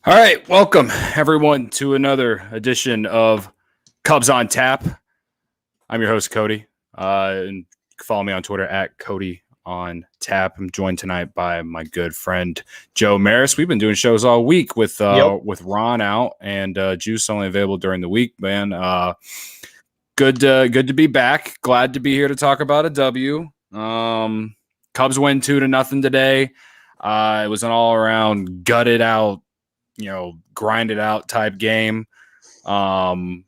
All right, welcome everyone to another edition of Cubs on Tap. I'm your host Cody, and follow me on Twitter at Cody on Tap. I'm joined tonight by my good friend Joe Maris. We've been doing shows all week with Ron out and Juice only available during the week. Man, good to be back. Glad to be here to talk about a W. Cubs win 2-0 today. It was an all around gutted out, grinded out type game. The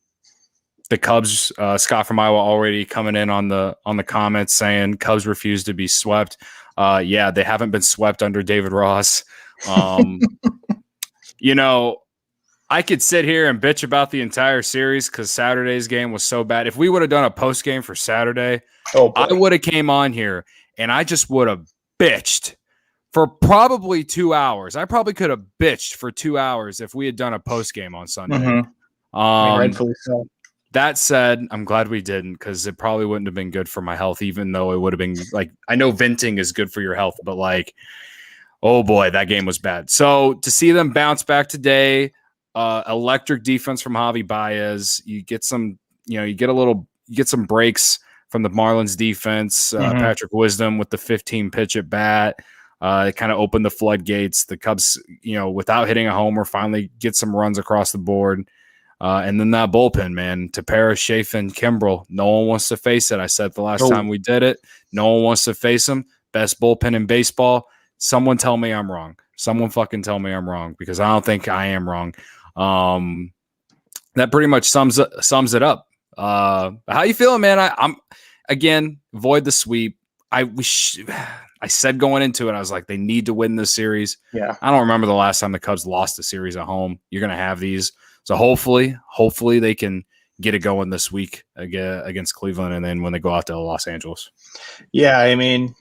Cubs, Scott from Iowa already coming in on the comments saying Cubs refuse to be swept. Yeah, they haven't been swept under David Ross. I could sit here and bitch about the entire series because Saturday's game was so bad. If we would have done a post game for Saturday, I would have came on here and I just would have bitched for probably 2 hours. I probably could have bitched for 2 hours if we had done a post game on Sunday. Mm-hmm. Rightfully so. That said, I'm glad we didn't because it probably wouldn't have been good for my health, even though it would have been like, I know venting is good for your health, but like, oh boy, that game was bad. So to see them bounce back today, electric defense from Javi Baez, you get some breaks from the Marlins defense. Patrick Wisdom with the 15 pitch at bat. It kind of opened the floodgates. The Cubs, without hitting a homer, finally get some runs across the board. And then that bullpen, man, Tepera, Chafin, Kimbrel, no one wants to face it. I said the last time we did it, no one wants to face them. Best bullpen in baseball. Someone tell me I'm wrong. Someone fucking tell me I'm wrong because I don't think I am wrong. That pretty much sums it up. How you feeling, man? I'm again, avoid the sweep. I said going into it, I was like, they need to win this series. Yeah. I don't remember the last time the Cubs lost a series at home. You're going to have these. So hopefully they can get it going this week against Cleveland and then when they go out to Los Angeles. Yeah, I mean,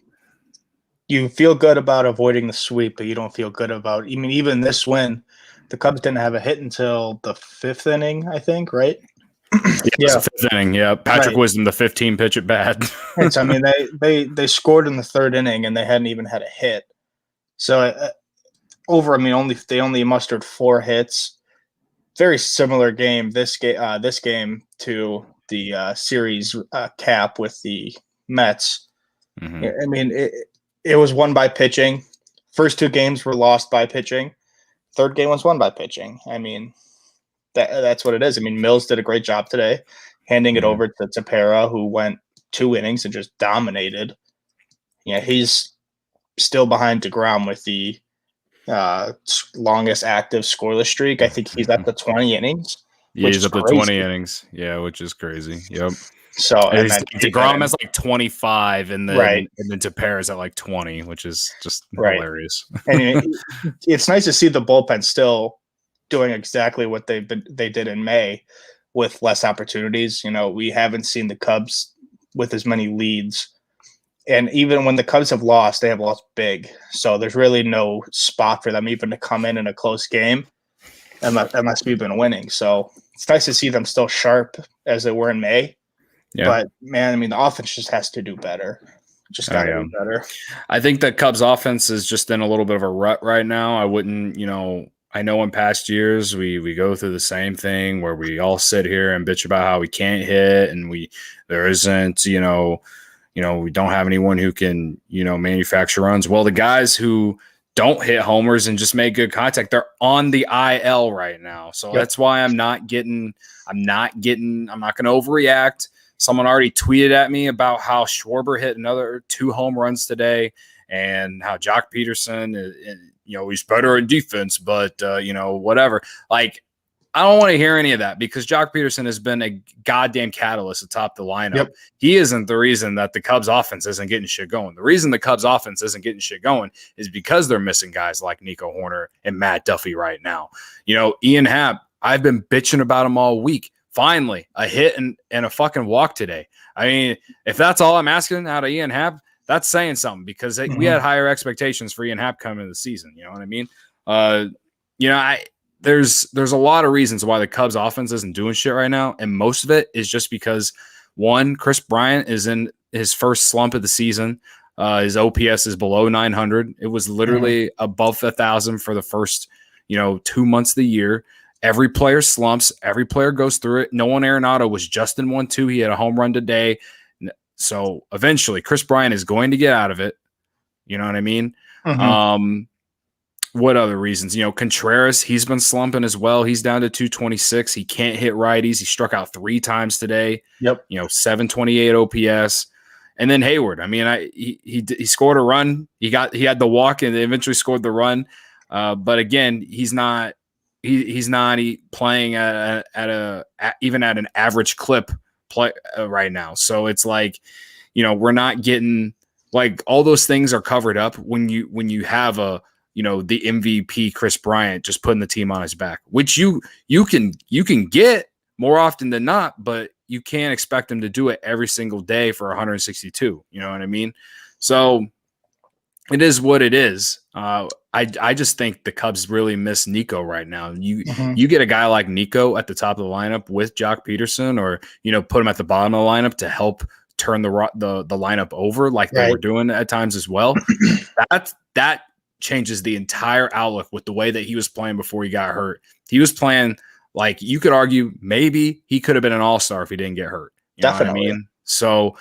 you feel good about avoiding the sweep, but you don't feel good about – I mean, even this win, the Cubs didn't have a hit until the fifth inning, I think, right? Yeah. Fifth inning, yeah. Patrick Wisdom, the 15 pitch at bat. So, I mean, they scored in the third inning and they hadn't even had a hit. So, they only mustered 4 hits. Very similar game this game to the series cap with the Mets. Mm-hmm. I mean, it was won by pitching. First 2 games were lost by pitching. Third game was won by pitching. I mean, that's what it is. I mean, Mills did a great job today, handing it over to Tepera, who went 2 innings and just dominated. Yeah, he's still behind DeGrom with the longest active scoreless streak. I think he's at the 20 innings. Yeah, he's up to 20 innings. Yeah, which is crazy. Yep. So DeGrom has like 25, and then Tepera's at like 20, which is just hilarious. And it's nice to see the bullpen still doing exactly what they did in May with less opportunities. We haven't seen the Cubs with as many leads. And even when the Cubs have lost, they have lost big. So there's really no spot for them even to come in a close game unless we've been winning. So it's nice to see them still sharp as they were in May. Yeah. But, man, I mean, the offense just has to do better. Just got to do better. I think the Cubs offense is just in a little bit of a rut right now. I wouldn't, I know in past years we go through the same thing where we all sit here and bitch about how we can't hit and there isn't, we don't have anyone who can, manufacture runs. Well, the guys who don't hit homers and just make good contact, they're on the IL right now. So that's why I'm not going to overreact. Someone already tweeted at me about how Schwarber hit another 2 home runs today and how Jock Peterson, he's better in defense, but, whatever. Like, I don't want to hear any of that because Jock Peterson has been a goddamn catalyst atop the lineup. Yep. He isn't the reason that the Cubs offense isn't getting shit going. The reason the Cubs offense isn't getting shit going is because they're missing guys like Nico Horner and Matt Duffy right now. Ian Happ, I've been bitching about him all week. Finally, a hit and a fucking walk today. I mean, if that's all I'm asking out of Ian Happ, that's saying something because we had higher expectations for Ian Happ coming into the season. You know what I mean? There's a lot of reasons why the Cubs offense isn't doing shit right now. And most of it is just because, one, Chris Bryant is in his first slump of the season. His OPS is below 900. It was literally above 1,000 for the first 2 months of the year. Every player slumps. Every player goes through it. Nolan Arenado was just in 1-2. He had a home run today. So eventually Chris Bryant is going to get out of it. You know what I mean? Mm-hmm. What other reasons? Contreras, he's been slumping as well. He's down to 226. He can't hit righties. He struck out 3 times today. Yep. 728 OPS. And then Hayward. I mean, he scored a run. He had the walk and they eventually scored the run. But again, he's not playing even at an average clip right now. So it's like, we're not getting like all those things are covered up when you have the MVP Chris Bryant just putting the team on his back, which you can get more often than not, but you can't expect him to do it every single day for 162. You know what I mean? So it is what it is. I just think the Cubs really miss Nico right now. You get a guy like Nico at the top of the lineup with Jock Peterson, or put him at the bottom of the lineup to help turn the lineup over like they were doing at times as well. That changes the entire outlook with the way that he was playing before he got hurt. He was playing like you could argue maybe he could have been an all-star if he didn't get hurt. You know what I mean? So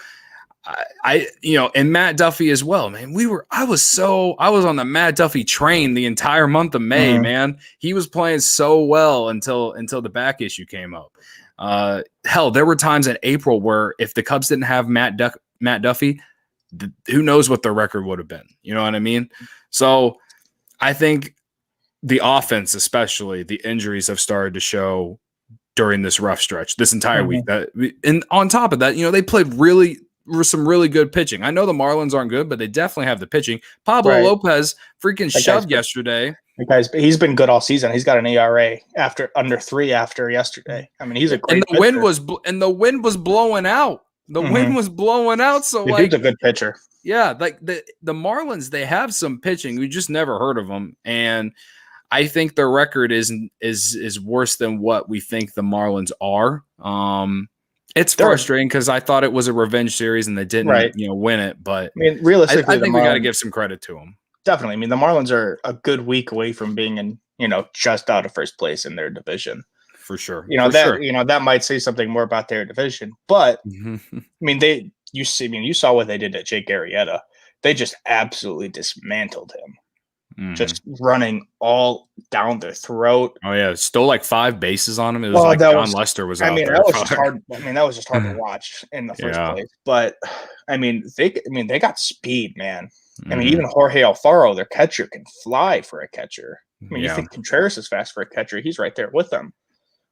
and Matt Duffy as well, man. I was on the Matt Duffy train the entire month of May, man. He was playing so well until the back issue came up. Hell, there were times in April where if the Cubs didn't have Matt Duffy, who knows what their record would have been. You know what I mean? So I think the offense, especially the injuries, have started to show during this rough stretch, this entire week. And on top of that, they played some really good pitching. I know the Marlins aren't good, but they definitely have the pitching. Pablo Lopez freaking shoved yesterday. He's been good all season. He's got an ERA under 3 after yesterday. I mean, he's a great pitcher. The wind was blowing out. The wind was blowing out. So he's a good pitcher. Yeah, like the Marlins, they have some pitching. We just never heard of them, and I think their record is worse than what we think the Marlins are. It's frustrating because I thought it was a revenge series and they didn't, win it. But I mean, realistically, I think we got to give some credit to them. Definitely. I mean, the Marlins are a good week away from being in, just out of first place in their division. For sure. That might say something more about their division. But I mean, you saw what they did to Jake Arrieta. They just absolutely dismantled him. Just running all down their throat. Oh yeah, stole like 5 bases on him. It was John Lester was out there. That was just hard. I mean, that was just hard to watch in the first place. But I mean, they got speed, man. I mean, even Jorge Alfaro, their catcher, can fly for a catcher. I mean, you think Contreras is fast for a catcher? He's right there with them.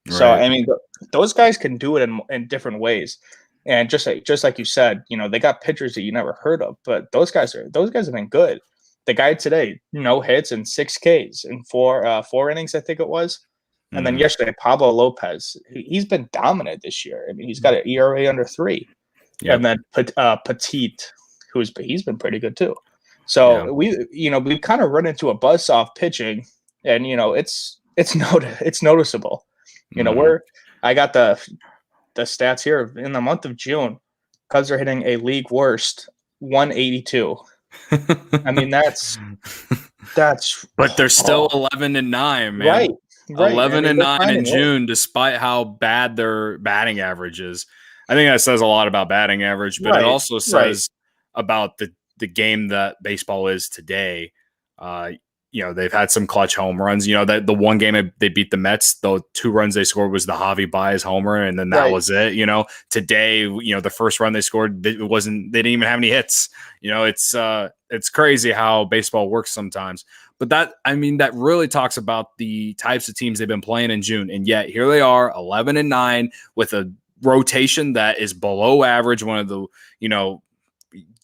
Right. So I mean, those guys can do it in different ways. And just like you said, they got pitchers that you never heard of, but those guys have been good. The guy today, no hits and 6 Ks in 4 innings, I think it was. And then yesterday, Pablo Lopez, he's been dominant this year. I mean, he's got an ERA under 3. Yep. And then Petit, he's been pretty good too. So we've kind of run into a buzzsaw pitching, and it's noticeable. I got the stats here in the month of June. Cubs are hitting a league worst 182. I mean, that's. But they're still 11-9, man. Right. 11-9 in June, despite how bad their batting average is. I think that says a lot about batting average, but it also says about the game that baseball is today. They've had some clutch home runs. That the one game they beat the Mets, the 2 runs they scored was the Javi Baez homer, and then that was it. Today, the first run they scored, they didn't even have any hits. It's crazy how baseball works sometimes. But that really talks about the types of teams they've been playing in June, and yet here they are, 11-9 with a rotation that is below average. One of the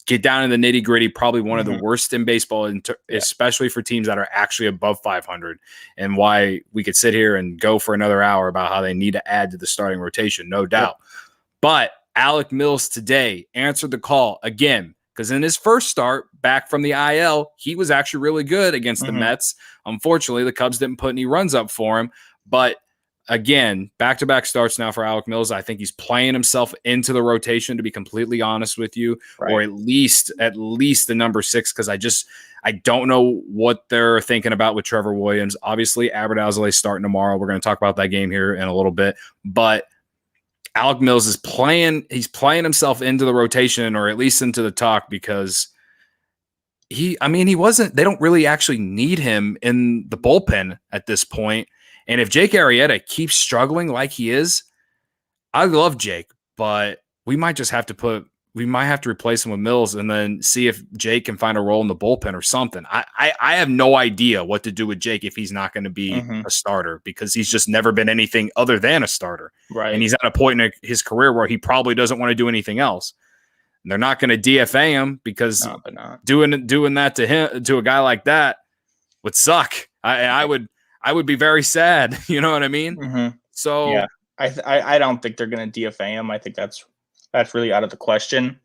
get down in the nitty gritty, probably one of the worst in baseball, especially for teams that are actually above 500. And why we could sit here and go for another hour about how they need to add to the starting rotation, no doubt. But Alec Mills today answered the call again, because in his first start back from the IL, he was actually really good against the Mets. Unfortunately, the Cubs didn't put any runs up for him. But again, back-to-back starts now for Alec Mills. I think he's playing himself into the rotation, to be completely honest with you, Right. or at least the number 6, because I don't know what they're thinking about with Trevor Williams. Obviously, Aberdazzle starting tomorrow. We're going to talk about that game here in a little bit, but Alec Mills is playing himself into the rotation, or at least into the talk, because he wasn't, they don't really actually need him in the bullpen at this point. And if Jake Arrieta keeps struggling like he is, I love Jake, but we might have to replace him with Mills and then see if Jake can find a role in the bullpen or something. I have no idea what to do with Jake if he's not going to be a starter, because he's just never been anything other than a starter. Right. And he's at a point in his career where he probably doesn't want to do anything else. And they're not going to DFA him, because doing that to him, to a guy like that, would suck. I would be very sad. You know what I mean? Mm-hmm. So yeah, I don't think they're going to DFA him. I think that's really out of the question.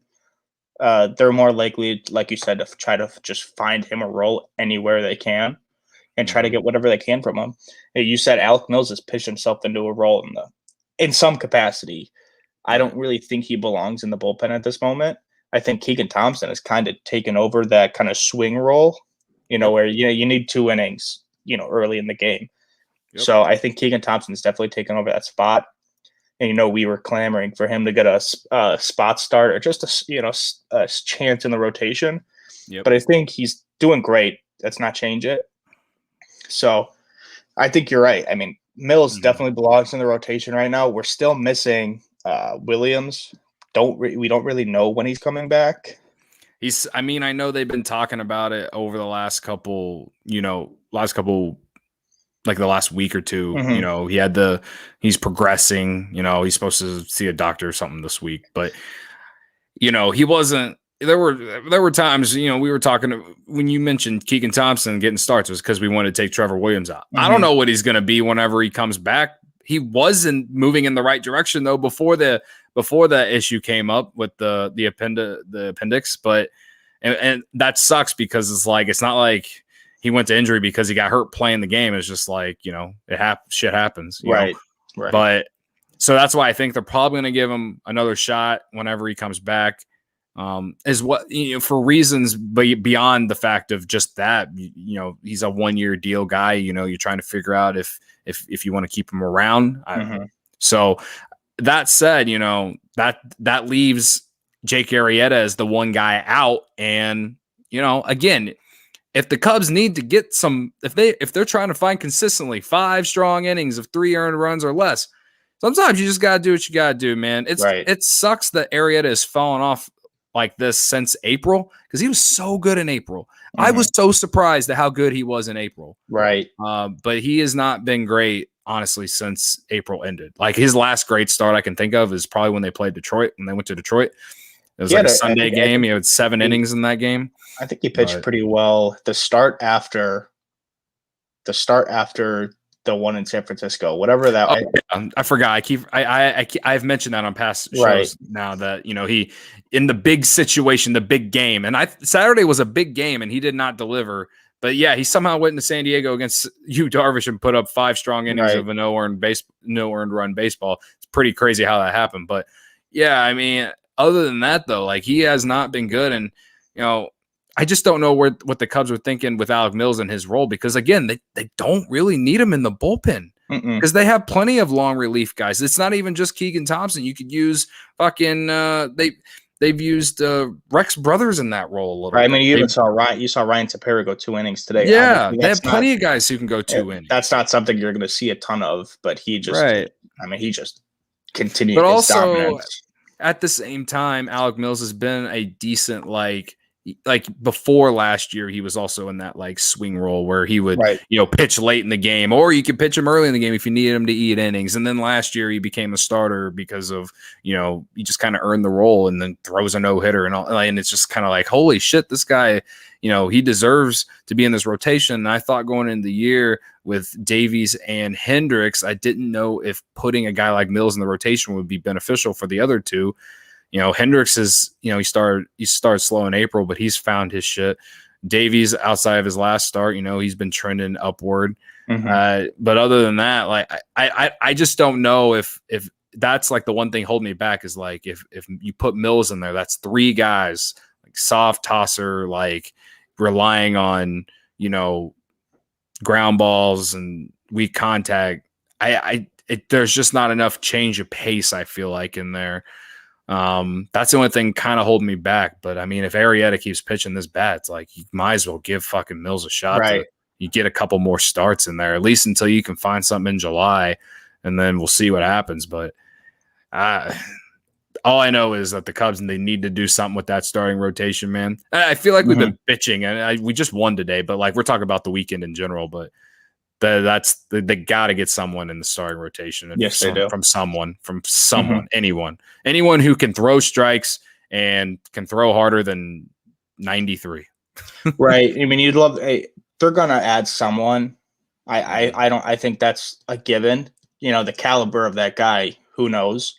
They're more likely, like you said, to try to just find him a role anywhere they can and try to get whatever they can from him. You said Alec Mills has pitched himself into a role in some capacity. I don't really think he belongs in the bullpen at this moment. I think Keegan Thompson has kind of taken over that kind of swing role, where you need 2 innings, early in the game. Yep. So I think Keegan Thompson's definitely taken over that spot. And we were clamoring for him to get a spot start, or just a chance in the rotation. Yep. But I think he's doing great. Let's not change it. So I think you're right. I mean, Mills definitely belongs in the rotation right now. We're still missing Williams. We don't really know when he's coming back. I know they've been talking about it over the last couple, like the last week or two. He's progressing, he's supposed to see a doctor or something this week, but he wasn't. There were times, we were talking, when you mentioned Keegan Thompson getting starts, was because we wanted to take Trevor Williams out. I don't know what he's going to be whenever he comes back. He wasn't moving in the right direction though before the issue came up with the appendix, but and that sucks, because it's not like he went to injury because he got hurt playing the game. It's just like, shit happens. Right. But so that's why I think they're probably going to give him another shot whenever he comes back. Is what, for reasons beyond the fact of just that, he's a 1-year deal guy. You're trying to figure out if you want to keep him around. So that said, that leaves Jake Arrieta as the one guy out. And, again, if the Cubs need to get if they're trying to find consistently 5 strong innings of 3 earned runs or less, sometimes you just got to do what you got to do, man. It sucks that Arrieta has fallen off like this since April, because he was so good in April. I was so surprised at how good he was in April. Right. But he has not been great, honestly, since April ended. Like, his last great start I can think of is probably when they played Detroit, when they went to Detroit. It was like a Sunday game. He had 7 innings in that game. I think he pitched pretty well. The start after the one in San Francisco, whatever that. I forgot. I've mentioned that on past shows now, that he, in the big situation, the big game, and Saturday was a big game and he did not deliver. But yeah, he somehow went into San Diego against Yu Darvish and put up 5 strong innings of a no earned run baseball. It's pretty crazy how that happened. But yeah, I mean, other than that though, like, he has not been good. And I just don't know what the Cubs were thinking with Alec Mills in his role, because again, they don't really need him in the bullpen, because they have plenty of long relief guys. It's not even just Keegan Thompson. You could use fucking they've used Rex Brothers in that role a little bit. I mean, you saw Ryan Tepera go 2 innings today. Yeah, they have plenty of guys who can go 2 innings. That's not something you're going to see a ton of, but he just he just continued but his also dominance. At the same time, Alec Mills has been a decent, like before last year, he was also in that like swing role where he would, pitch late in the game, or you could pitch him early in the game if you needed him to eat innings. And then last year he became a starter because of, he just kind of earned the role and then throws a no-hitter and all. And it's just kind of like, holy shit, this guy, he deserves to be in this rotation. And I thought going into the year with Davies and Hendricks, I didn't know if putting a guy like Mills in the rotation would be beneficial for the other two. Hendricks is, he started slow in April, but he's found his shit. Davies, outside of his last start, he's been trending upward. But other than that, like I just don't know if that's like the one thing holding me back is like if you put Mills in there, that's 3 guys like soft tosser, like relying on ground balls and weak contact. There's just not enough change of pace, I feel like, in there. That's the only thing kind of holding me back. But I mean, if Arrieta keeps pitching this bad, it's like you might as well give fucking Mills a shot to you get a couple more starts in there, at least until you can find something in July, and then we'll see what happens. But all I know is that the Cubs, and they need to do something with that starting rotation, man. I feel like we've been bitching, and we just won today, but like we're talking about the weekend in general. But they got to get someone in the starting rotation. Yes, they do. From someone, anyone who can throw strikes and can throw harder than 93. Right. I mean, you'd love. They're gonna add someone. I think that's a given. The caliber of that guy. Who knows?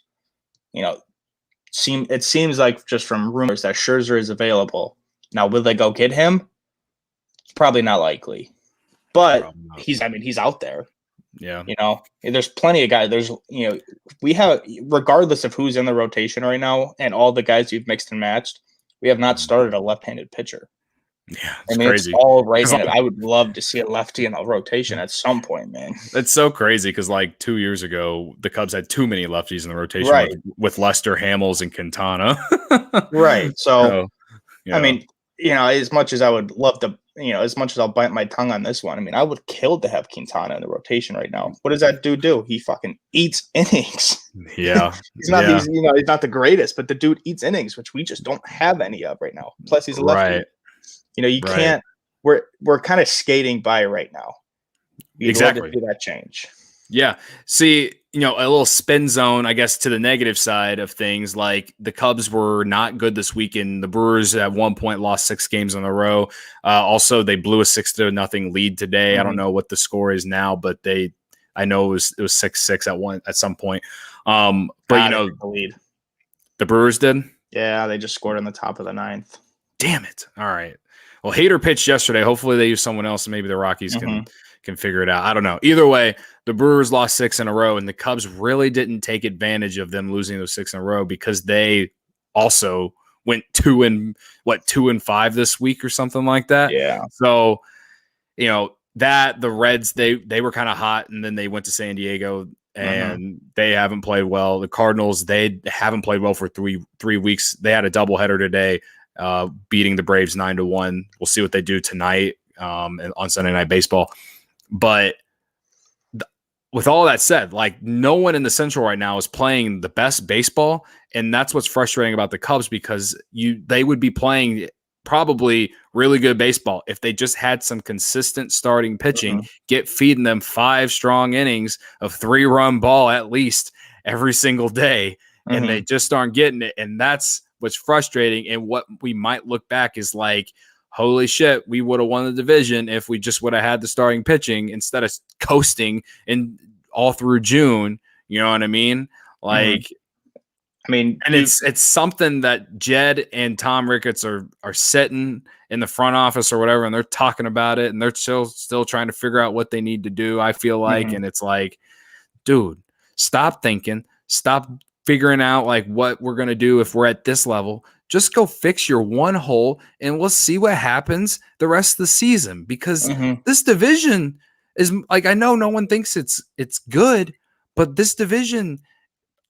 It seems like just from rumors that Scherzer is available. Now, will they go get him? Probably not likely. But he's out there. Yeah. There's plenty of guys. We have, regardless of who's in the rotation right now and all the guys you've mixed and matched, we have not started a left-handed pitcher. Yeah, it's crazy. It's all right-handed. I would love to see a lefty in the rotation at some point, man. It's so crazy because like 2 years ago, the Cubs had too many lefties in the rotation with Lester, Hamels, and Quintana. Right. So, I mean, as much as I would love to, as much as I'll bite my tongue on this one, I mean, I would kill to have Quintana in the rotation right now. What does that dude do? He fucking eats innings. Yeah. He's not he's not the greatest, but the dude eats innings, which we just don't have any of right now. Plus, he's a lefty. Right. You can't. We're kind of skating by right now. You'd love to see that change. Yeah. See, a little spin zone, I guess, to the negative side of things. Like the Cubs were not good this weekend. The Brewers at one point lost 6 games in a row. Also, they blew a 6-0 lead today. I don't know what the score is now, but I know it was 6-6 at some point. But the lead. The Brewers did. Yeah, they just scored in the top of the 9th. Damn it! All right. Well, Hader pitched yesterday. Hopefully, they use someone else, and maybe the Rockies can figure it out. I don't know. Either way, the Brewers lost 6 in a row, and the Cubs really didn't take advantage of them losing those 6 in a row because they also went 2-5 this week or something like that. Yeah. So, that the Reds, they were kind of hot, and then they went to San Diego, and they haven't played well. The Cardinals, they haven't played well for three weeks. They had a doubleheader today, beating the Braves 9-1. We'll see what they do tonight on Sunday Night Baseball. But with all that said, like no one in the Central right now is playing the best baseball, and that's what's frustrating about the Cubs because they would be playing probably really good baseball if they just had some consistent starting pitching, get feeding them 5 strong innings of 3-run ball at least every single day, and they just aren't getting it, and that's what's frustrating. And what we might look back is like, holy shit, we would have won the division if we just would have had the starting pitching instead of coasting in all through June. You know what I mean? Like, and it's something that Jed and Tom Ricketts are sitting in the front office or whatever, and they're talking about it, and they're still trying to figure out what they need to do, I feel like. And it's like, dude, stop thinking, stop figuring out like what we're going to do if we're at this level. Just go fix your one hole and we'll see what happens the rest of the season, because this division is like, I know no one thinks it's good, but this division,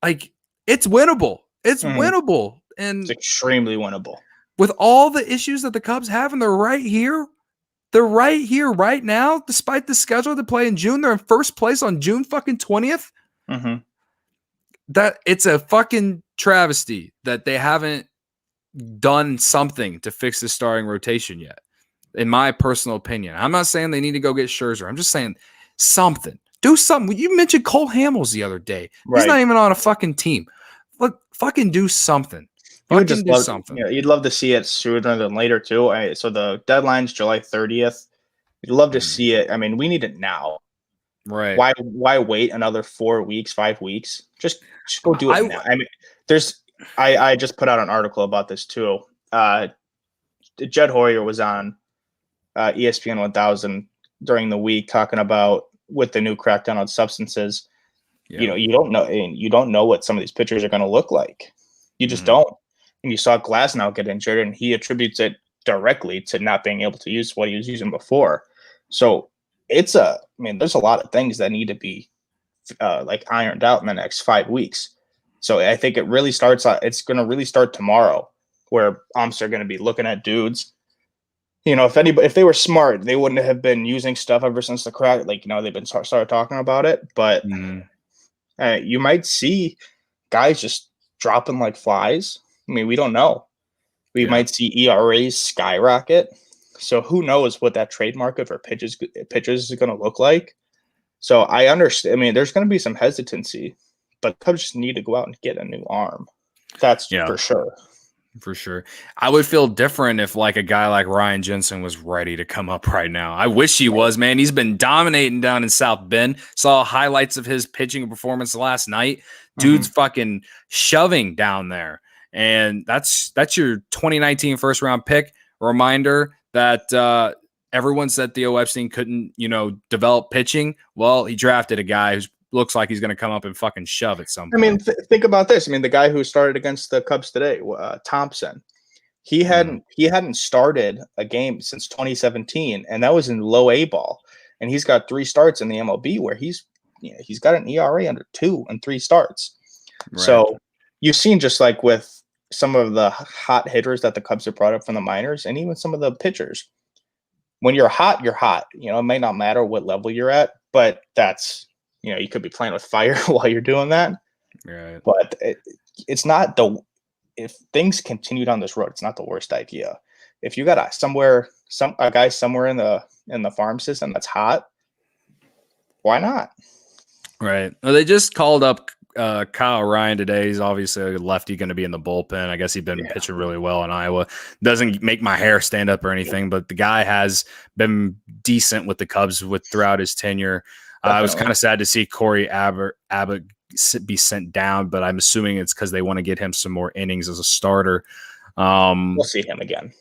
like, it's winnable. It's winnable. And it's extremely winnable. With all the issues that the Cubs have, and they're right here. They're right here right now, despite the schedule to play in June. They're in first place on June fucking 20th. That it's a fucking travesty that they haven't done something to fix the starting rotation yet, in my personal opinion. I'm not saying they need to go get Scherzer. I'm just saying something. Do something. You mentioned Cole Hamels the other day. He's not even on a fucking team. Look, fucking do something. Something. You'd love to see it sooner than later too. So the deadline's July 30th. You'd love to see it. I mean, we need it now. Right. Why wait another 4 weeks, 5 weeks? Just go do it now. I mean, I just put out an article about this too. Jed Hoyer was on ESPN 1000 during the week talking about with the new crackdown on substances. Yeah. You don't know what some of these pitchers are going to look like. You just don't. And you saw Glasnow get injured, and he attributes it directly to not being able to use what he was using before. So there's a lot of things that need to be ironed out in the next 5 weeks. So I think it really starts. It's going to really start tomorrow, where umps are going to be looking at dudes. If they were smart, they wouldn't have been using stuff ever since the crack. They've been started talking about it, but you might see guys just dropping like flies. I mean, we don't know. We might see ERAs skyrocket. So who knows what that trade market for pitches is going to look like. So I understand. I mean, there's going to be some hesitancy, but Cubs just need to go out and get a new arm. That's for sure. For sure. I would feel different if like a guy like Ryan Jensen was ready to come up right now. I wish he was, man. He's been dominating down in South Bend. Saw highlights of his pitching performance last night. Dude's fucking shoving down there. And that's your 2019 first round pick. Reminder that everyone said Theo Epstein couldn't, develop pitching. Well, he drafted a guy who looks like he's going to come up and fucking shove at some point. I mean, think about this. I mean, the guy who started against the Cubs today, Thompson, he hadn't started a game since 2017, and that was in low A ball. And he's got 3 starts in the MLB where he's got an ERA under 2 and 3 starts. Right. So you've seen, just like with some of the hot hitters that the Cubs have brought up from the minors, and even some of the pitchers, when you're hot, you're hot. It may not matter what level you're at, but that's, you could be playing with fire while you're doing that. Right. But it's not if things continue down this road, it's not the worst idea. If you got a guy somewhere in the farm system that's hot, why not? Right. Well, they just called up Kyle Ryan today. He's obviously a lefty, going to be in the bullpen. I guess he's been pitching really well in Iowa. Doesn't make my hair stand up or anything, but the guy has been decent with the Cubs throughout his tenure. I was kind of sad to see Corey Abbott be sent down, but I'm assuming it's because they want to get him some more innings as a starter. We'll see him again.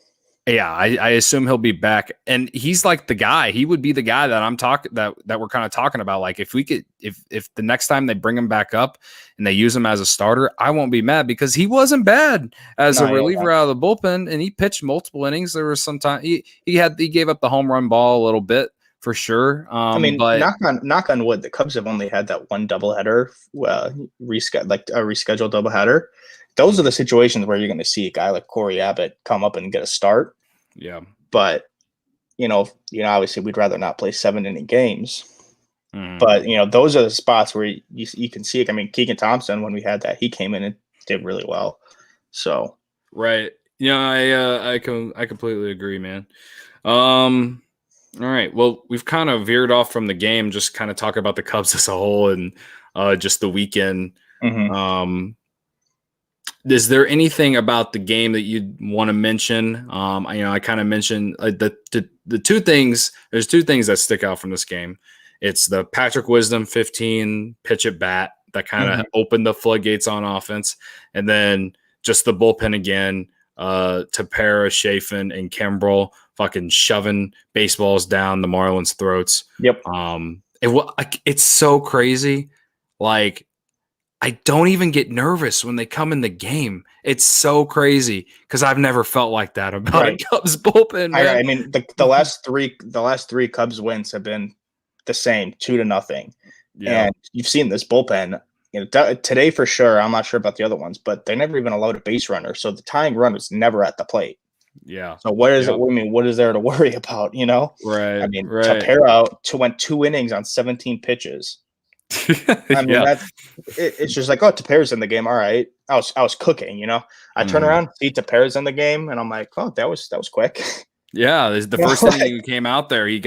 Yeah, I assume he'll be back, and he's like the guy. He would be the guy that I'm talking that we're kind of talking about. Like if the next time they bring him back up and they use him as a starter, I won't be mad because he wasn't bad as a reliever out of the bullpen, and he pitched multiple innings. There was some time he gave up the home run ball a little bit. For sure. But knock on wood, the Cubs have only had that one doubleheader, a rescheduled doubleheader. Those are the situations where you're going to see a guy like Corey Abbott come up and get a start. Yeah. But, obviously we'd rather not play 7-inning games. But, those are the spots where you can see it. I mean, Keegan Thompson, when we had that, he came in and did really well. So. Right. I completely agree, man. All right. Well, we've kind of veered off from the game, just kind of talk about the Cubs as a whole and just the weekend. Is there anything about the game that you'd want to mention? I kind of mentioned the 2 things. There's 2 things that stick out from this game. It's the Patrick Wisdom 15 pitch at bat that kind of opened the floodgates on offense, and then just the bullpen again. Tepera, Chafin, and Kimbrel fucking shoving baseballs down the Marlins' throats. Yep. It's so crazy. Like, I don't even get nervous when they come in the game. It's so crazy because I've never felt like that about a Cubs bullpen. Man. I mean, the last three Cubs wins have been the same, 2-0. Yeah. And you've seen this bullpen. Today for sure. I'm not sure about the other ones, but they never even allowed a base runner. So the tying run was never at the plate. Yeah. So what is it? I mean, what is there to worry about? Right. I mean, Tepera went 2 innings on 17 pitches. I mean, it's just like, Tepera's in the game. All right. I was cooking. I turn around, see Tepera's in the game, and I'm like, oh, that was quick. Yeah, the first inning he came out there, he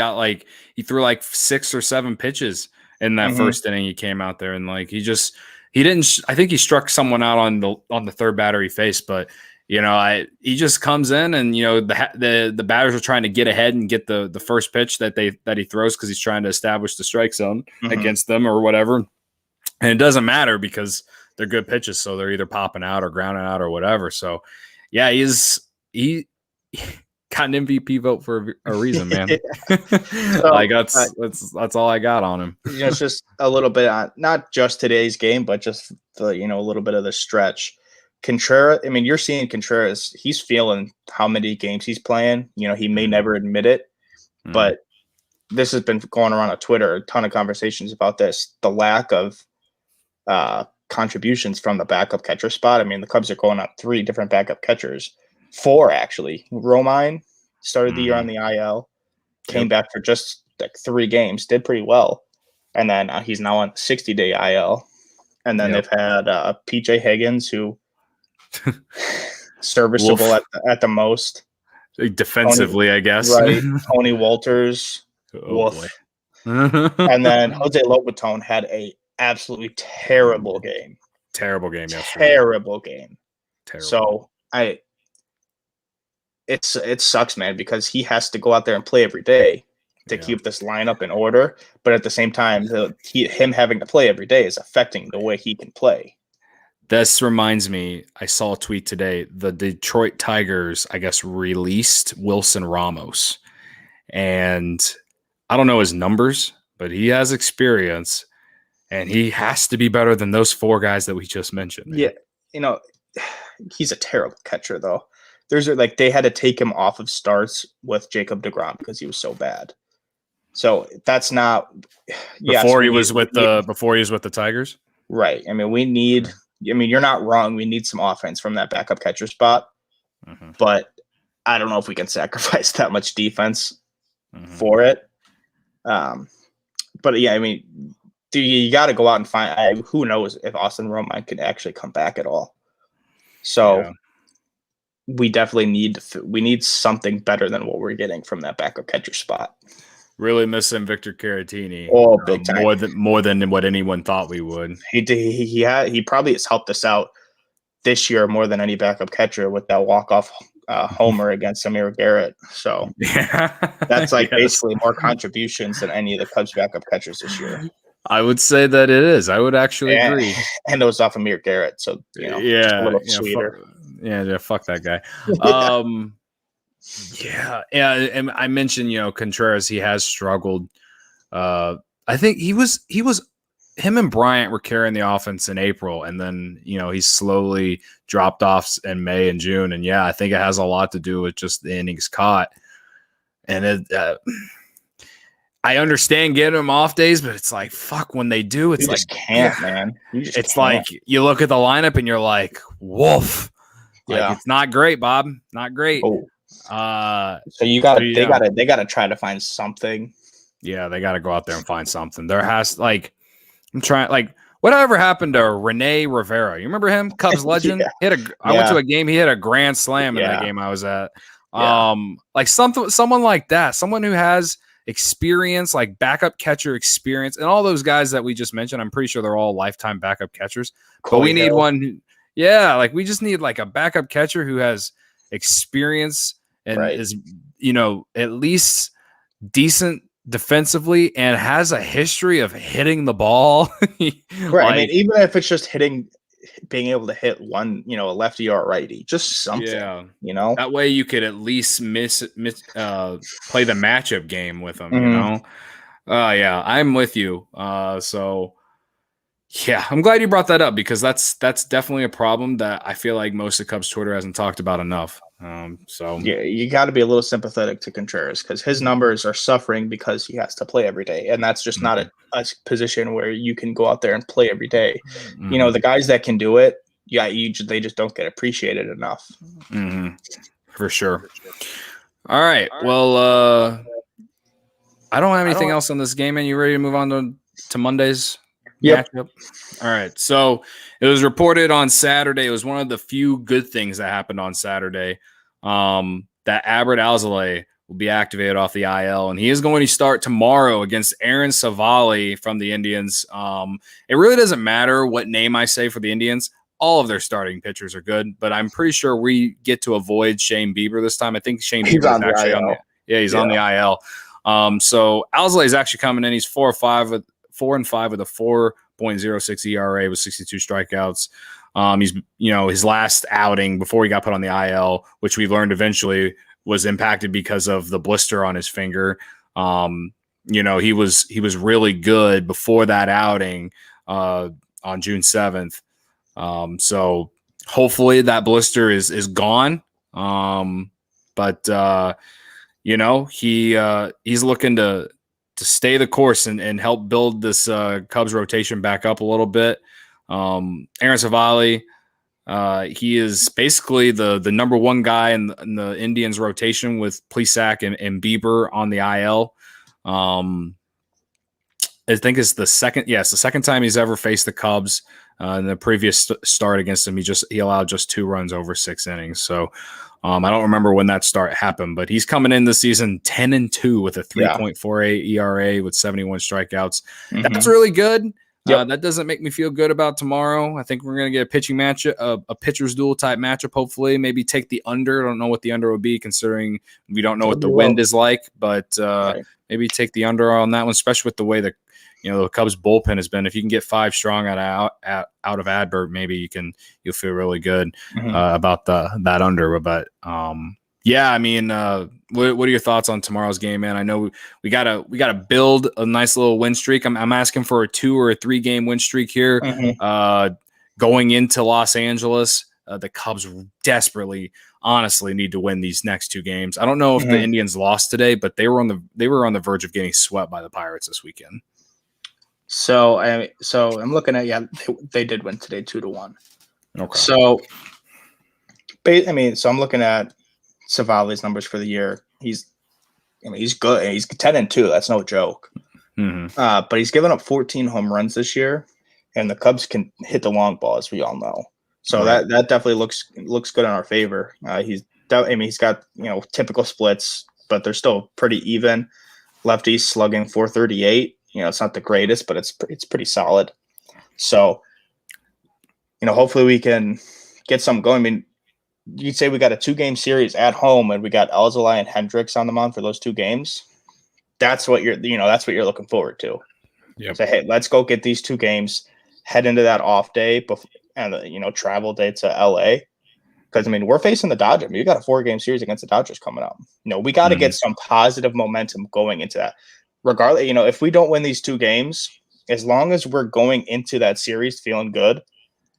threw 6 or 7 pitches. In that first inning, he came out there and he didn't. I think he struck someone out on the third batter he faced, but he just comes in and the batters are trying to get ahead and get the first pitch that he throws because he's trying to establish the strike zone against them or whatever, and it doesn't matter because they're good pitches, so they're either popping out or grounding out or whatever. So yeah, got an MVP vote for a reason, man. So, like that's all I got on him. It's just a little bit on not just today's game, but just the a little bit of the stretch. Contreras, I mean, you're seeing Contreras. He's feeling how many games he's playing. He may never admit it, but this has been going around on Twitter. A ton of conversations about this. The lack of contributions from the backup catcher spot. I mean, the Cubs are going on 3 different backup catchers. 4 actually. Romine started the year on the IL, came back for just like 3 games, did pretty well, and then he's now on 60-day IL. And then they've had PJ Higgins, who serviceable at the most. Defensively, I guess. Right. Tony Walters. Boy. And then Jose Lobaton had a absolutely terrible game. Terrible game yesterday. Terrible game. Terrible. So it sucks, man, because he has to go out there and play every day to keep this lineup in order. But at the same time, him having to play every day is affecting the way he can play. This reminds me, I saw a tweet today. The Detroit Tigers, I guess, released Wilson Ramos. And I don't know his numbers, but he has experience. And he has to be better than those 4 guys that we just mentioned. Man. Yeah. He's a terrible catcher, though. They had to take him off of starts with Jacob deGrom because he was so bad. So that's not before he was with the Tigers. Right. I mean, we need. I mean, you're not wrong. We need some offense from that backup catcher spot, but I don't know if we can sacrifice that much defense for it. But yeah, I mean, you got to go out and find. Who knows if Austin Romine can actually come back at all? So we definitely need something better than what we're getting from that backup catcher spot. Really missing Victor Caratini. Oh, big time. More than what anyone thought we would. He probably has helped us out this year more than any backup catcher with that walk-off homer against Amir Garrett. So that's basically more contributions than any of the Cubs backup catchers this year. I would say that it is. I would actually agree. And it was off Amir Garrett, so just a little sweeter. Fuck that guy. And I mentioned, Contreras, he has struggled. I think he was him and Bryant were carrying the offense in April, and then, he's slowly dropped off in May and June. And I think it has a lot to do with just the innings caught. And I understand getting them off days, but it's like, fuck, when they do, it's like, can't, man. It's like you look at the lineup and you're like, woof. It's not great, Bob. Not great. Oh. So they gotta try to find something. Yeah, they gotta go out there and find something. There has I'm trying whatever happened to Rene Rivera? You remember him? Cubs legend. I went to a game. He hit a grand slam in that game I was at. Someone like that, someone who has experience, like backup catcher experience, and all those guys that we just mentioned. I'm pretty sure they're all lifetime backup catchers. But we need one. We just need a backup catcher who has experience and is, at least decent defensively and has a history of hitting the ball. Right. I mean, even if it's just being able to hit one, a lefty or a righty, just something. Yeah. That way you could at least play the matchup game with them. I'm with you. I'm glad you brought that up, because that's definitely a problem that I feel like most of Cubs Twitter hasn't talked about enough. You got to be a little sympathetic to Contreras, because his numbers are suffering because he has to play every day, and that's just not a position where you can go out there and play every day. The guys that can do it, they just don't get appreciated enough. For sure. All right. Well, I don't have anything else on this game, and you ready to move on to Monday's matchup? All right. So it was reported on Saturday. It was one of the few good things that happened on Saturday, that Adbert Alzolay will be activated off the IL, and he is going to start tomorrow against Aaron Savali from the Indians. It really doesn't matter what name I say for the Indians. All of their starting pitchers are good, but I'm pretty sure we get to avoid Shane Bieber this time. I think Shane Bieber is actually on the IL. So Alzolay is actually coming in. He's 4 and 5 with a 4.06 ERA with 62 strikeouts. He's his last outing before he got put on the IL, which we learned eventually was impacted because of the blister on his finger. He was really good before that outing on June 7th. So hopefully that blister is gone. But he's looking to stay the course and help build this Cubs rotation back up a little bit. Aaron Savali, he is basically the number one guy in the Indians rotation with Plesac and Bieber on the IL. I think it's the second time he's ever faced the Cubs. In the previous start against him, he allowed just 2 runs over 6 innings. So I don't remember when that start happened, but he's coming in this season 10-2 with a 3.48 ERA with 71 strikeouts. Mm-hmm. That's really good. Yep. That doesn't make me feel good about tomorrow. I think we're going to get a pitching matchup, a pitcher's duel type matchup. Hopefully, maybe take the under. I don't know what the under will be, considering we don't know what the wind is like. But maybe take the under on that one, especially with the way the Cubs bullpen has been. If you can get 5 strong out of Adbert, maybe you'll feel really good about that under. But what are your thoughts on tomorrow's game, man? I know we gotta build a nice little win streak. I'm asking for a 2 or a 3 game win streak here. Going into Los Angeles, the Cubs desperately, honestly, need to win these next 2 games. I don't know if the Indians lost today, but they were on the verge of getting swept by the Pirates this weekend. So I'm looking at they did win today 2-1. Okay. So I'm looking at Savali's numbers for the year. He's good. He's 10-2. That's no joke. But he's given up 14 home runs this year, and the Cubs can hit the long ball, as we all know. So that definitely looks good in our favor. He's got typical splits, but they're still pretty even. Lefties slugging 438. It's not the greatest, but it's pretty solid. So, hopefully we can get something going. I mean, you'd say we got a 2-game series at home, and we got Alzolay and Hendricks on the mound for those 2 games. That's what you're looking forward to. Yep. Say, hey, let's go get these 2 games, head into that off day, and travel day to LA. Because we're facing the Dodgers. You got a 4-game series against the Dodgers coming up. We got to get some positive momentum going into that. Regardless, if we don't win these 2 games, as long as we're going into that series feeling good,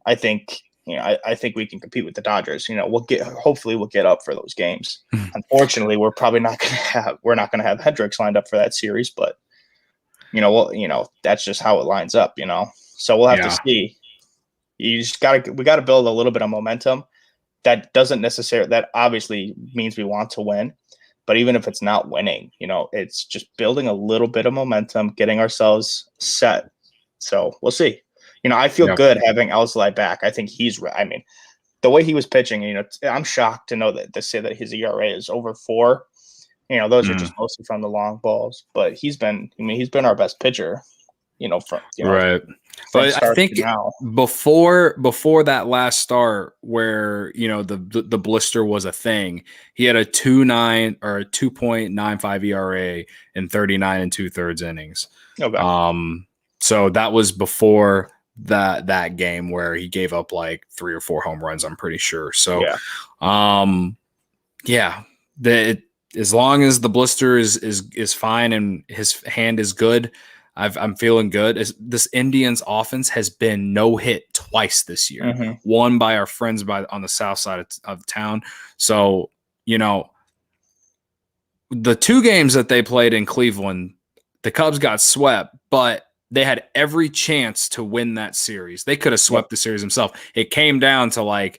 I think I think we can compete with the Dodgers. Hopefully we'll get up for those games. Unfortunately, we're probably not going to have Hendricks lined up for that series, but that's just how it lines up. So we'll have to see. We got to build a little bit of momentum. That obviously means we want to win. But even if it's not winning, it's just building a little bit of momentum, getting ourselves set. So we'll see. I feel good having Alzolay back. I think the way he was pitching, I'm shocked to know to say that his ERA is over 4. Those are just mostly from the long balls. But he's been our best pitcher, right. But I think before that last start where, the blister was a thing, he had a 2.9 or a 2.95 ERA in 39 2/3 innings. Okay. So that was before that game where he gave up like 3 or 4 home runs, I'm pretty sure. So, as long as the blister is fine and his hand is good, I'm feeling good. This Indians offense has been no hit twice this year. One by our friends on the south side of town. So, the 2 games that they played in Cleveland, the Cubs got swept, but they had every chance to win that series. They could have swept the series themselves. It came down to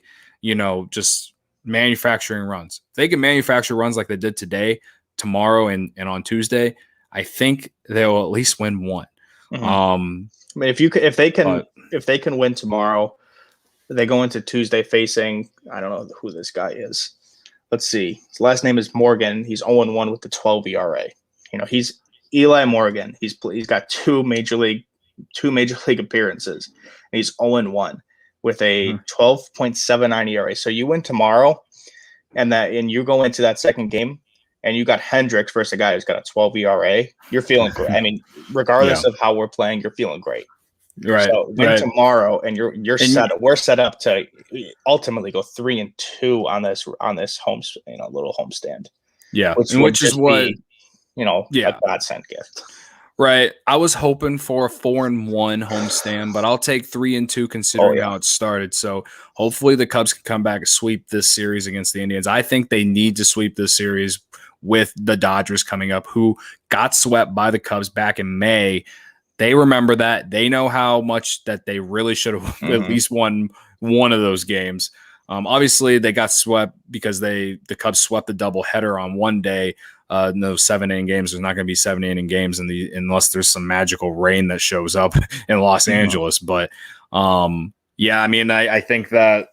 just manufacturing runs. If they can manufacture runs like they did today, tomorrow, and on Tuesday, I think they'll at least win 1. If they can win tomorrow, they go into Tuesday facing, I don't know who this guy is. Let's see. His last name is Morgan. He's 0-1 with the 12 ERA. He's Eli Morgan. He's got 2 major league appearances, and he's 0-1 with a 12.79 ERA. So you win tomorrow, and you go into that second game, and you got Hendricks versus a guy who's got a 12 ERA. You're feeling great. Regardless of how we're playing, you're feeling great. Right. So win tomorrow, and we're set up to ultimately go 3-2 on this home, little homestand. Yeah, which and would which is just what, be, you know, a yeah, godsend gift. right. I was hoping for a 4-1 homestand, but I'll take 3-2 Oh considering yeah. how it started. So hopefully the Cubs can come back and sweep this series against the Indians. I think they need to sweep this series with the Dodgers coming up, who got swept by the Cubs back in May. They remember that. They know how much that they really should have at least won one of those games. Obviously, they got swept because the Cubs swept the doubleheader on one day. No 7-inning games. There's not going to be 7-inning games unless there's some magical rain that shows up in Los Angeles. But yeah, I mean, I think that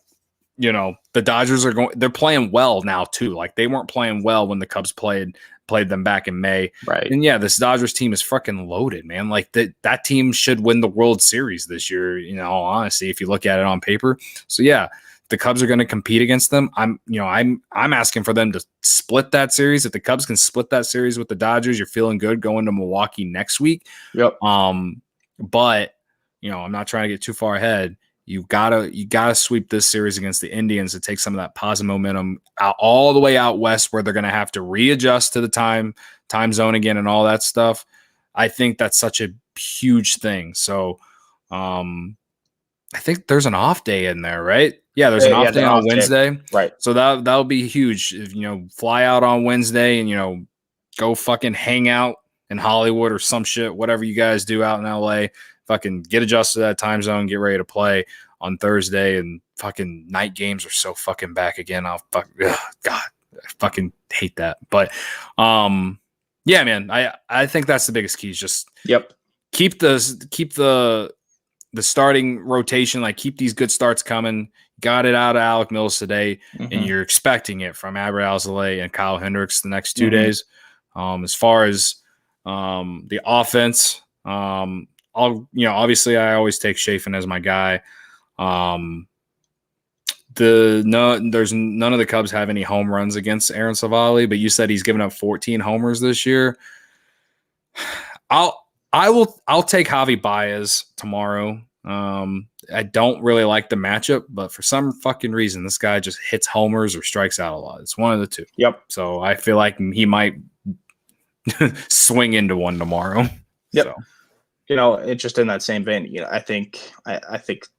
the Dodgers they're playing well now too. Like they weren't playing well when the Cubs played them back in May. Right. And yeah, this Dodgers team is fucking loaded, man. Like that team should win the World Series this year, all honesty, if you look at it on paper. So yeah, the Cubs are going to compete against them. I'm asking for them to split that series. If the Cubs can split that series with the Dodgers, you're feeling good going to Milwaukee next week. Yep. But I'm not trying to get too far ahead. You gotta sweep this series against the Indians to take some of that positive momentum out all the way out west, where they're going to have to readjust to the time zone again and all that stuff. I think that's such a huge thing. So, I think there's an off day in there, right? Yeah, there's an off day on Wednesday, right? So that'll be huge. If, fly out on Wednesday and go fucking hang out in Hollywood or some shit, whatever you guys do out in LA. Fucking get adjusted to that time zone, get ready to play on Thursday, and fucking night games are so fucking back again. God, I fucking hate that. But yeah, man, I think that's the biggest key is just keep the starting rotation, like keep these good starts coming. Got it out of Alec Mills today, and you're expecting it from Aber Alzolay and Kyle Hendricks the next 2 days. As far as the offense, obviously I always take Chafin as my guy. There's none of the Cubs have any home runs against Aaron Savali, but you said he's given up 14 homers this year. I'll take Javi Baez tomorrow. I don't really like the matchup, but for some fucking reason, this guy just hits homers or strikes out a lot. It's one of the two. Yep. So I feel like he might swing into one tomorrow. Yep. So. It's just in that same vein. I think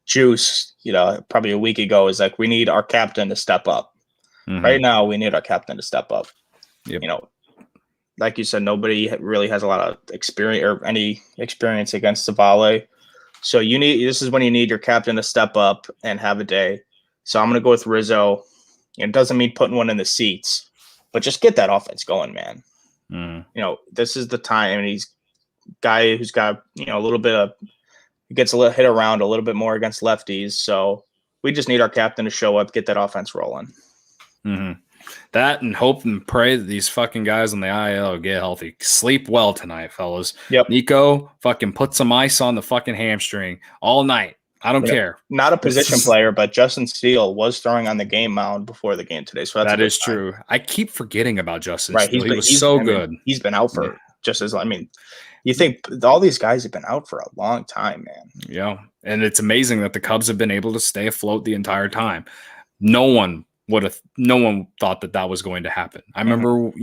Juice, probably a week ago is like, we need our captain to step up. Right now, we need our captain to step up. Yep. Like you said, nobody really has a lot of experience or any experience against Savale. So this is when you need your captain to step up and have a day. So I'm going to go with Rizzo. It doesn't mean putting one in the seats, but just get that offense going, man. This is the time, and he's guy who's got a little bit of gets a little hit around a little bit more against lefties. So we just need our captain to show up, get that offense rolling. That and hope and pray that these fucking guys on the IL get healthy. Sleep well tonight, fellas. Yep. Nico, fucking put some ice on the fucking hamstring all night. I don't care. Not a position player, but Justin Steele was throwing on the game mound before the game today. So that is true. I keep forgetting about Justin right. Steele. He was so good. He's been out for you think all these guys have been out for a long time, man. Yeah. And it's amazing that the Cubs have been able to stay afloat the entire time. No one thought that was going to happen. I remember,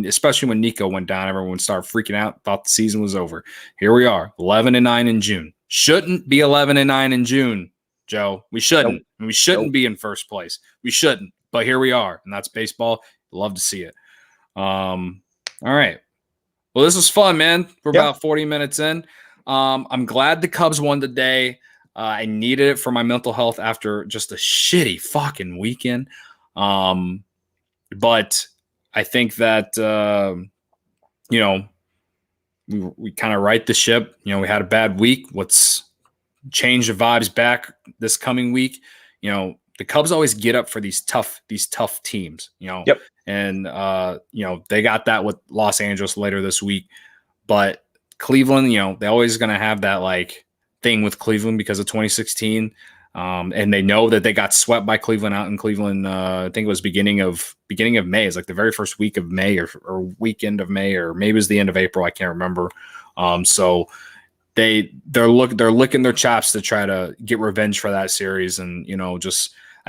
especially when Nico went down, everyone started freaking out, thought the season was over. Here we are, 11-9 in June. Shouldn't be 11-9 in June, Joe. We shouldn't. Nope. We shouldn't be in first place. We shouldn't. But here we are, and that's baseball. Love to see it. All right. Well, this was fun, man. We're about 40 minutes in. I'm glad the Cubs won today. I needed it for my mental health after just a shitty fucking weekend. But I think that, we kind of right the ship. We had a bad week. Let's change the vibes back this coming week. The Cubs always get up for these tough teams, and, they got that with Los Angeles later this week, but Cleveland, they're always going to have that like thing with Cleveland because of 2016. And they know that they got swept by Cleveland out in Cleveland. I think it was beginning of May. It's like the very first week of May or weekend of May, or maybe it was the end of April. I can't remember. So they're licking their chops to try to get revenge for that series. And,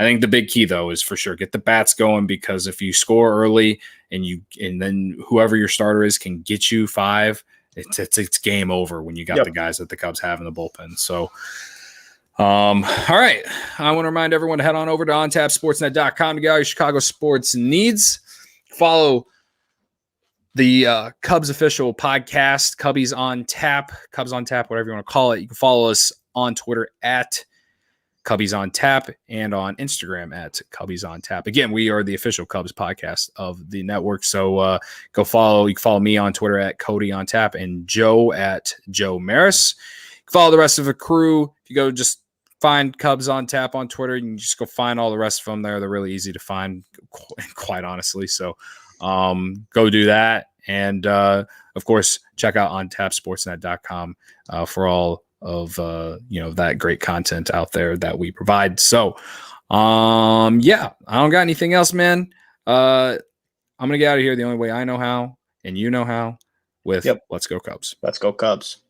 I think the big key though is for sure get the bats going, because if you score early and then whoever your starter is can get you 5, it's game over when you got the guys that the Cubs have in the bullpen. So, all right. I want to remind everyone to head on over to ontapsportsnet.com to get all your Chicago sports needs. Follow the Cubs official podcast, Cubbies on Tap, Cubs on Tap, whatever you want to call it. You can follow us on Twitter at Cubbies on Tap and on Instagram at Cubbies on Tap. Again, we are the official Cubs podcast of the network. So go follow. You can follow me on Twitter at Cody on Tap and Joe at Joe Maris. You can follow the rest of the crew. If you go just find Cubs on Tap on Twitter, you can just go find all the rest of them there. They're really easy to find, quite honestly. So go do that. And of course, check out ontapsportsnet.com for all of that great content out there that we provide. So I don't got anything else, man. I'm gonna get out of here the only way I know how and you know how, with Let's Go Cubs. Let's go Cubs.